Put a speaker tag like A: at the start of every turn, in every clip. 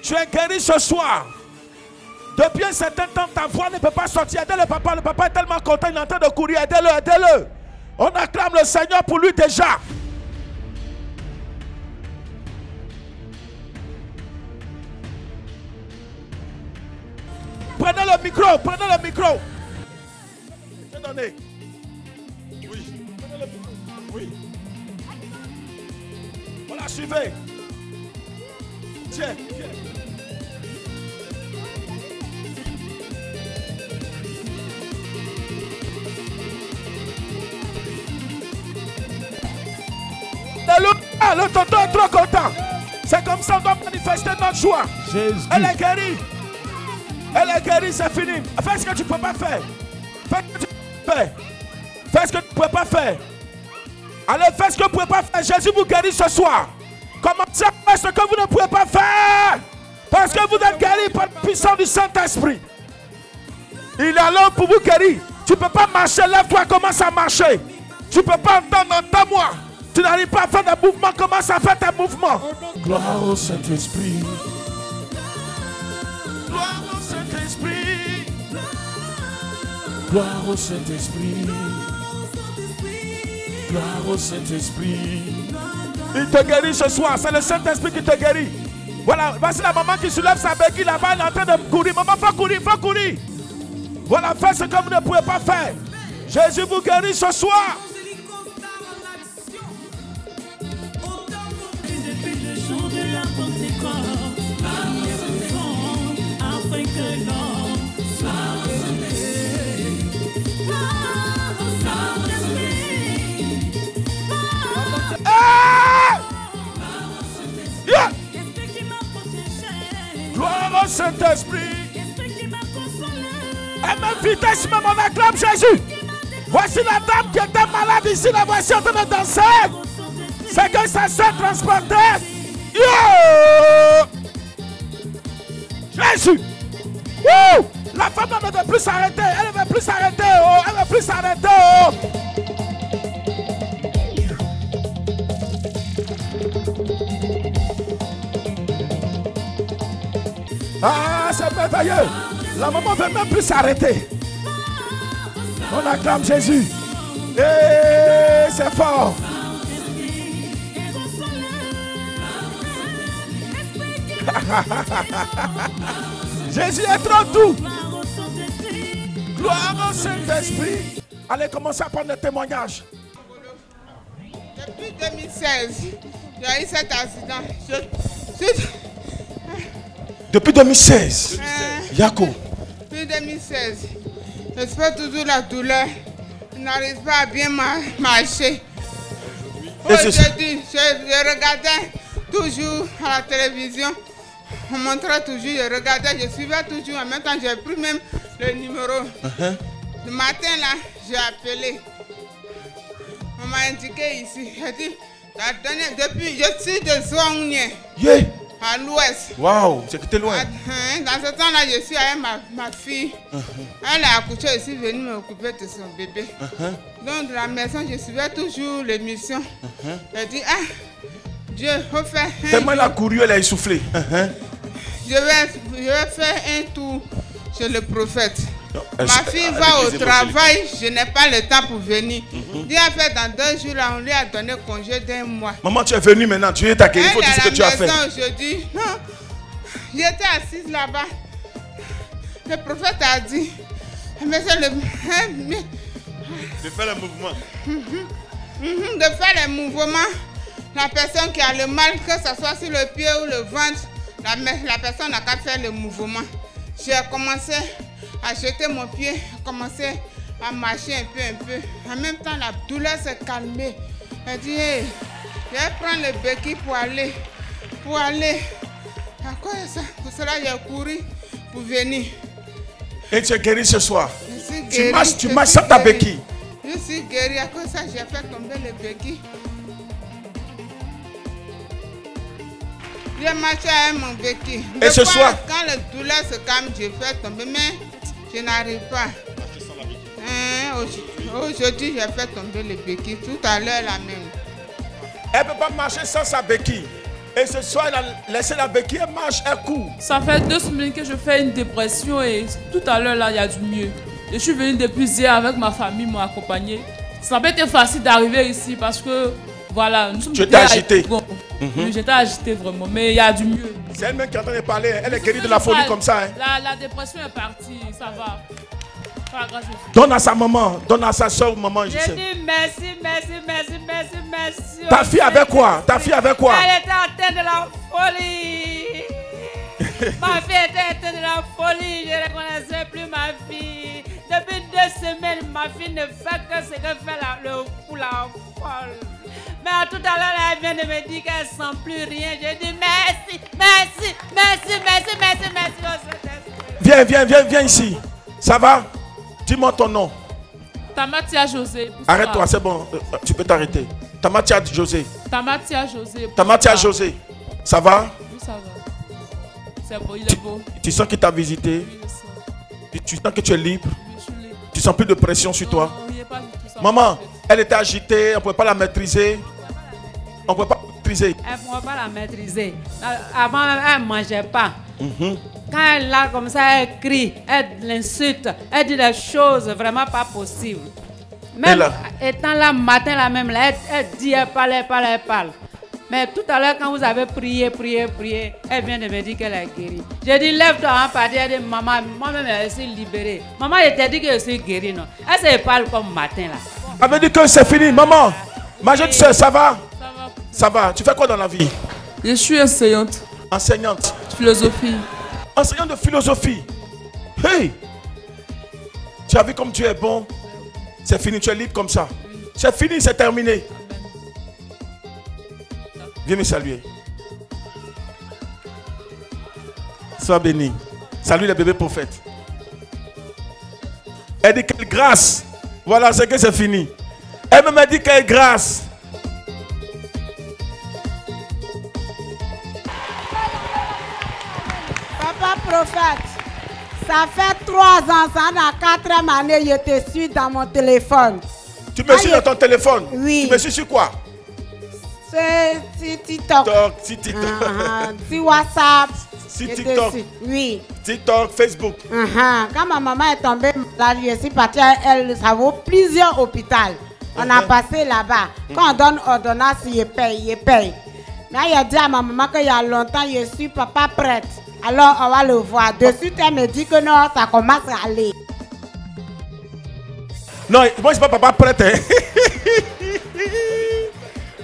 A: Tu es guéri ce soir. Depuis un certain temps, ta voix ne peut pas sortir. Aidez le papa. Le papa est tellement content, il est en train de courir. Aidez-le, aidez-le. On acclame le Seigneur pour lui déjà. Prenez le micro, prenez le micro. Je vais donner. Oui. Prenez le micro. Oui. Voilà, suivez. Tiens, tiens. Le tonton est trop content. C'est comme ça qu'on doit manifester notre joie.
B: Jésus.
A: Elle est guérie. Elle est guérie, c'est fini. Fais ce que tu ne peux pas faire. Fais ce que tu peux faire. Fais ce que tu ne peux pas faire. Allez, fais ce que vous ne pouvez pas faire. Jésus vous guérit ce soir. Commencez à faire ce que vous ne pouvez pas faire. Parce que vous êtes guéris par la puissance du Saint-Esprit. Il est là pour vous guérir. Tu ne peux pas marcher. Lève-toi, commence à marcher. Tu ne peux pas entendre, entends-moi. Tu n'arrives pas à faire des mouvements, commence à faire tes mouvements.
B: Gloire au Saint-Esprit.
A: Gloire au Saint-Esprit.
B: Gloire au Saint-Esprit. Gloire au Saint-Esprit.
A: Il te guérit ce soir, c'est le Saint-Esprit qui te guérit. Voilà, voici la maman qui soulève sa béquille là-bas, elle est en train de courir. Maman, faut courir, faut courir. Voilà, faites ce que vous ne pouvez pas faire. Jésus vous guérit ce soir. Gloire au Saint-Esprit. Et même vitesse, même on acclame Jésus. Voici la dame qui était malade ici, la voici en train de danser. C'est que ça s'est transporté. Yo! Jésus. Woo! La femme ne veut plus s'arrêter. Elle ne veut plus s'arrêter. Oh. Elle ne veut plus s'arrêter. Oh. Ah, c'est merveilleux. La maman ne veut même plus s'arrêter. On acclame Jésus. Et c'est fort. Jésus est trop doux. Gloire au Saint-Esprit. Allez, commencez à prendre le témoignage.
C: Depuis 2016, j'ai eu cet accident.
A: Depuis 2016, Yako.
C: Depuis 2016, je fais toujours la douleur. Je n'arrive pas à bien marcher. Aujourd'hui, je regardais toujours à la télévision. On montrait toujours, je regardais, je suivais toujours. En même temps, j'ai pris même le numéro. Le matin, là, j'ai appelé. On m'a indiqué ici. J'ai dit, depuis, je suis de Zouangnier.
A: Yeah.
C: À l'ouest.
A: Waouh, c'était loin.
C: Dans ce temps-là, je suis avec ma fille. Elle a accouché, je suis venue m'occuper de son bébé. Donc, de la maison, je suivais toujours l'émission. J'ai dit, ah, Dieu, refais un
A: tellement elle a couru, elle a essoufflé.
C: Je vais faire un tour chez le prophète. Ma fille va au travail, je n'ai pas le temps pour venir. Dieu a fait dans 2 jours, là, on lui a donné congé d'1 mois.
A: Maman, tu es venue maintenant, tu es taquée, il faut dire ce que tu as fait.
C: Je dis, non, j'étais assise là-bas. Le prophète a dit, mais c'est le...
A: De faire le mouvement.
C: De faire les mouvements. La personne qui a le mal, que ce soit sur le pied ou le ventre, la personne n'a qu'à faire le mouvement. J'ai commencé à jeter mon pied, commencé à marcher un peu. En même temps, la douleur s'est calmée. Elle dit, hey, je vais prendre le béquille pour aller. À quoi ça? Pour cela, j'ai couru pour venir.
A: Et tu es guéri ce soir.
C: Tu
A: marches sans ta béquille.
C: Je suis guéri. À cause de ça, j'ai fait tomber le béquille. J'ai marché avec mon béquille.
A: Et ce soir,
C: quand la douleur se calme, je fais tomber, mais je n'arrive pas. Aujourd'hui, j'ai fait tomber le béquille. Tout à l'heure, la même.
A: Elle ne peut pas marcher sans sa béquille. Et ce soir, elle a laissé la béquille, elle marche, elle court.
D: Ça fait 2 semaines que je fais une dépression et tout à l'heure là, il y a du mieux. Je suis venue depuis hier avec ma famille, m'ont accompagné. Ça n'a pas été facile d'arriver ici parce que voilà, nous sommes.
A: Tu étais agité.
D: Bon, oui, j'étais agité vraiment, mais il y a du mieux.
A: C'est elle-même qui est en train de parler. Elle est guérie de la folie comme ça. Hein.
D: La dépression est partie, ça va.
A: Donne à sa maman, donne à sa soeur, maman.
E: Je dis merci.
A: Ta fille avec quoi? Ta fille avec quoi?
E: Elle était atteinte de la folie. Ma fille était atteinte de la folie. Je ne reconnaissais plus ma fille. Depuis 2 semaines, ma fille ne fait que ce que fait le fou, la folle. Mais tout à l'heure, elle vient de me dire qu'elle ne sent plus rien. Je dis merci.
A: Viens ici. Ça va? Dis-moi ton nom.
D: Tamatia José.
A: Arrête-toi, c'est bon. Tu peux t'arrêter. Tamatia José.
D: Tamatia José.
A: Tamatia José. Ça va?
D: Oui, ça va. C'est beau, il est beau.
A: Tu sens qu'il t'a visité?
D: Oui, je sens.
A: Tu sens que tu es libre?
D: Oui, je suis libre.
A: Tu sens plus de pression sur toi?
D: Non, il n'y a pas du tout ça.
A: Maman, elle était agitée, on ne pouvait pas la maîtriser. On ne pouvait pas la maîtriser.
E: Elle ne pouvait pas la maîtriser. Avant, elle ne mangeait pas. Quand elle là comme ça, elle crie, elle l'insulte, elle dit des choses vraiment pas possibles. Même étant là matin là même, là, elle dit, elle parle. Mais tout à l'heure quand vous avez prié, elle vient de me dire qu'elle est guérie. J'ai dit lève-toi en partie, elle dit maman, moi-même je suis libérée. Maman, je t'ai dit que je suis guérie, non? Elle se parle comme matin là.
A: Elle veut dire que c'est fini, maman. Ma jeune soeur, ça va? Ça va. Tu fais quoi dans la vie?
D: Je suis enseignante.
A: Enseignante.
D: Philosophie.
A: Enseignante de philosophie. Hey! Tu as vu comme tu es bon? C'est fini, tu es libre comme ça. C'est fini, c'est terminé. Viens me saluer. Sois béni. Salue les bébés prophètes. Elle dit quelle grâce. Voilà, c'est que c'est fini. Elle me dit quelle grâce.
F: Papa prophète, ça fait 3 ans, ça dans 4e année, je te suis dans mon téléphone.
A: Tu me suis dans ton téléphone?
F: Oui.
A: Tu me suis sur quoi?
F: C'est TikTok. Si WhatsApp.
A: Si TikTok.
F: Oui.
A: TikTok, Facebook.
F: Quand ma maman est tombée malade, je suis partie, ça vaut plusieurs hôpitaux. On a passé là-bas. Quand on donne ordonnance, il paye. Mais il a dit à ma maman qu'il y a longtemps, je suis papa prête. Alors on va le voir. De suite, elle me dit que non, ça commence à aller.
A: Non, moi je ne suis pas papa prête. Hein.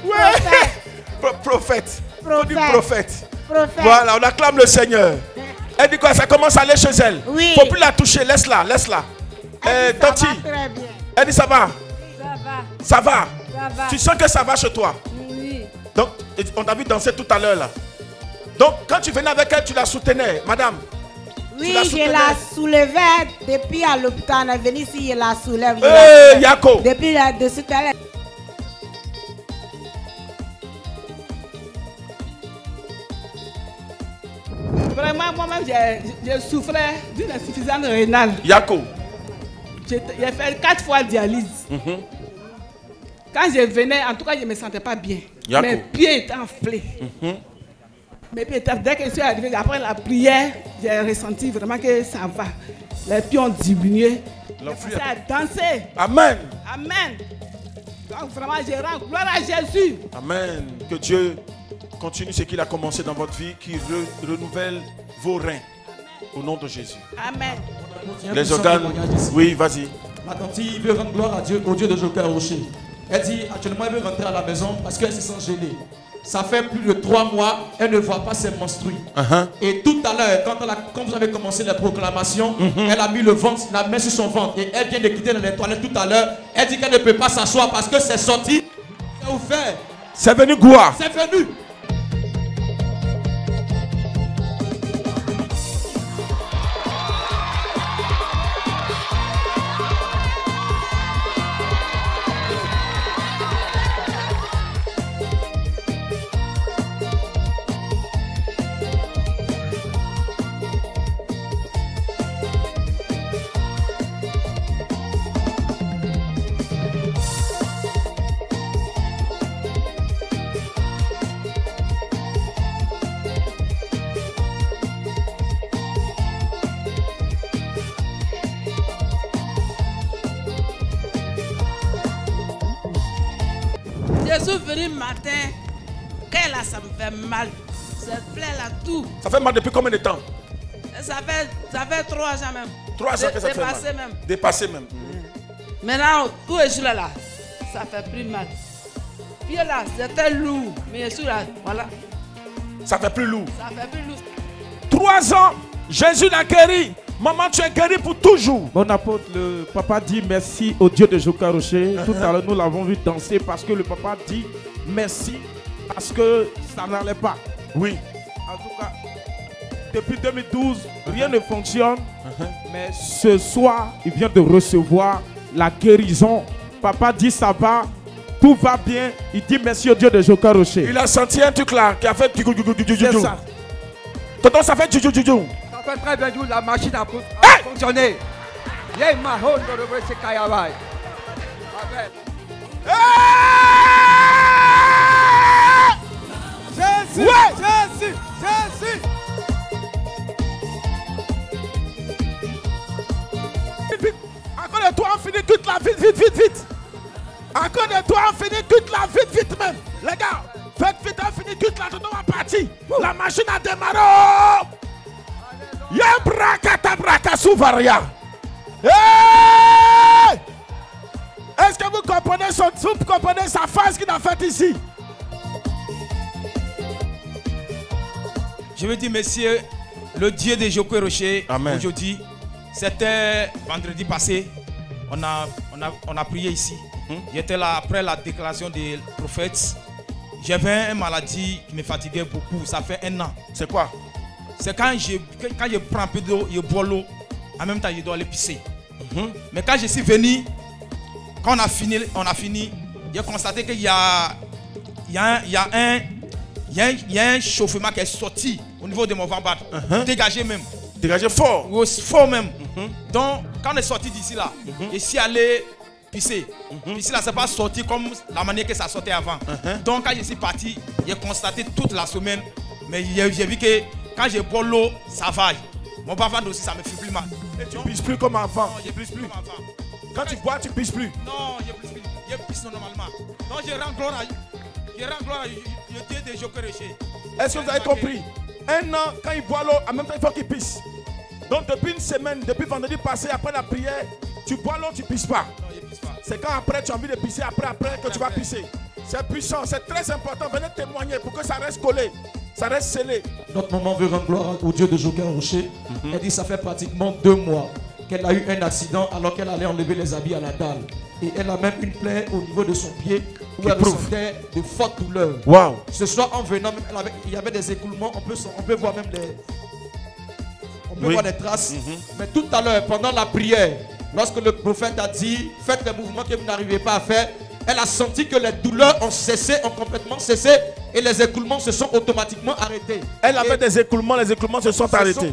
A: Ouais. Prophète. Voilà, on acclame le Seigneur. Elle dit quoi? Ça commence à aller chez elle.
F: Oui.
A: Faut plus la toucher, laisse-la. Tanti. Elle dit ça va. Ça va. Tu sens que ça va chez toi?
F: Oui.
A: Donc, on t'a vu danser tout à l'heure là. Donc, quand tu venais avec elle, tu la soutenais, madame?
F: Oui, je la soulevais depuis à l'hôpital. On est venu ici, je la soulève.
A: Yako.
F: Depuis de suite, elle.
G: Vraiment, moi-même, je souffrais d'une insuffisance rénale.
A: Yako.
G: J'ai fait 4 fois dialyse. Quand je venais, en tout cas, je ne me sentais pas bien.
A: Yako.
G: Mes pieds étaient enflés. Mes pieds étaient, dès que je suis arrivé, après la prière, j'ai ressenti vraiment que ça va. Les pieds ont diminué. J'ai commencé à danser.
A: Amen.
G: Amen. Donc vraiment, je rends gloire à Jésus.
A: Amen. Que Dieu continue ce qu'il a commencé dans votre vie, qui renouvelle vos reins. Au nom de Jésus.
G: Amen.
A: Les organes. Oui, vas-y.
H: Ma tante veut rendre gloire à Dieu, au Dieu de Joker Rocher. Elle dit actuellement elle veut rentrer à la maison parce qu'elle se sent gênée. Ça fait plus de 3 mois, elle ne voit pas ses menstrues. Et tout à l'heure, quand vous avez commencé la proclamation, elle a mis la main sur son ventre et elle vient de quitter les toilettes tout à l'heure. Elle dit qu'elle ne peut pas s'asseoir parce que c'est sorti. C'est ouvert.
A: C'est venu Goua.
H: C'est venu.
I: suis venue matin. Qu'elle a, ça me fait mal. Cette plaie là, tout.
A: Ça fait mal depuis combien de temps?
I: Ça fait 3 ans même.
A: 3 ans que ça fait mal.
I: Dépassé même.
A: Dépassé même.
I: Maintenant, où est je là? Ça fait plus mal. Puis là, c'était lourd. Mais je suis là, voilà.
A: Ça fait plus lourd.
I: Ça fait plus lourd.
A: 3 ans, Jésus l'a guéri. Maman, tu es guéri pour toujours.
H: Mon apôtre, le papa dit merci au Dieu de Joka Rocher. Tout à l'heure, nous l'avons vu danser parce que le papa dit merci parce que ça n'allait pas.
A: Oui.
H: En tout cas, depuis 2012, rien ne fonctionne. Mais ce soir, il vient de recevoir la guérison. Papa dit ça va, tout va bien. Il dit merci au Dieu de Joka Rocher.
A: Il a senti un truc là qui a fait du.
H: C'est ça.
A: Tonton, ça fait du.
J: Ça fait très bien, la machine a fonctionné. Il y a une marron de reverser Kayawai.
A: Jésus, Jésus, Jésus. Encore de toi, on finit toute la vite. Encore de toi, on finit toute la vite même. Les gars, faites vite, on finit toute la tout en partie. La machine a démarré. Y'a braka souvaria. Est-ce que vous comprenez sa phase qu'il a faite ici?
K: Je veux dire, monsieur, le Dieu de Joka Rocher,
A: Amen.
K: Aujourd'hui, c'était vendredi passé, on a prié ici. J'étais là après la déclaration des prophètes. J'avais une maladie qui me fatiguait beaucoup, ça fait 1 an.
A: C'est quoi?
K: C'est quand je prends un peu d'eau, je bois l'eau, en même temps je dois aller pisser. Mais quand je suis venu, quand on a fini, j'ai constaté qu'il y a un chauffement qui est sorti au niveau de mon ventre, dégagé même.
A: Dégagé fort.
K: Oui, fort même. Donc, quand on est sorti d'ici là, je suis allé pisser. Ici là, c'est pas sorti comme la manière que ça sortait avant. Donc, quand je suis parti, j'ai constaté toute la semaine, mais j'ai vu que quand je bois l'eau, ça va. Mon ventre aussi, ça me fait plus mal.
A: Et tu ne pisses plus comme avant.
K: Non, je pisse plus comme avant.
A: Quand tu bois, tu ne pisses plus.
K: Non, je pisse plus. Je pisse normalement. Donc, je rends gloire à Dieu de Joka Rocher.
A: Est-ce que vous avez compris? 1 an, quand il boit l'eau, en même temps, il faut qu'il pisse. Donc, depuis 1 semaine, depuis vendredi passé, après la prière, tu bois l'eau, tu ne pisses pas.
K: Non, je pisse pas.
A: C'est quand après tu as envie de pisser, après que tu vas pisser. C'est puissant, c'est très important. Venez témoigner pour que ça reste collé, ça reste scellé.
H: Notre maman veut rendre gloire au Dieu de Joka Rocher. Elle dit que ça fait pratiquement 2 mois qu'elle a eu un accident alors qu'elle allait enlever les habits à la dalle. Et elle a même une plaie au niveau de son pied où elle ressentait de fortes douleurs.
A: Wow.
H: Ce soir en venant, il y avait des écoulements, on peut voir même voir des traces. Mais tout à l'heure, pendant la prière, lorsque le prophète a dit faites les mouvements que vous n'arrivez pas à faire, elle a senti que les douleurs ont complètement cessé et les écoulements se sont automatiquement arrêtés.
A: Elle avait des écoulements, les écoulements se sont arrêtés.
H: Et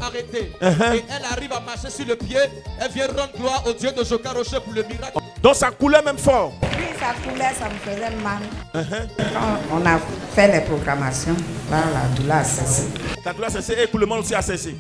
H: elle arrive à marcher sur le pied, elle vient rendre gloire au Dieu de Joka Rocher pour le miracle.
A: Donc ça coulait même fort.
L: Oui, ça coulait, ça me faisait mal. Quand on a fait les programmations, là, la douleur a cessé.
A: La douleur a cessé et l'écoulement aussi a cessé.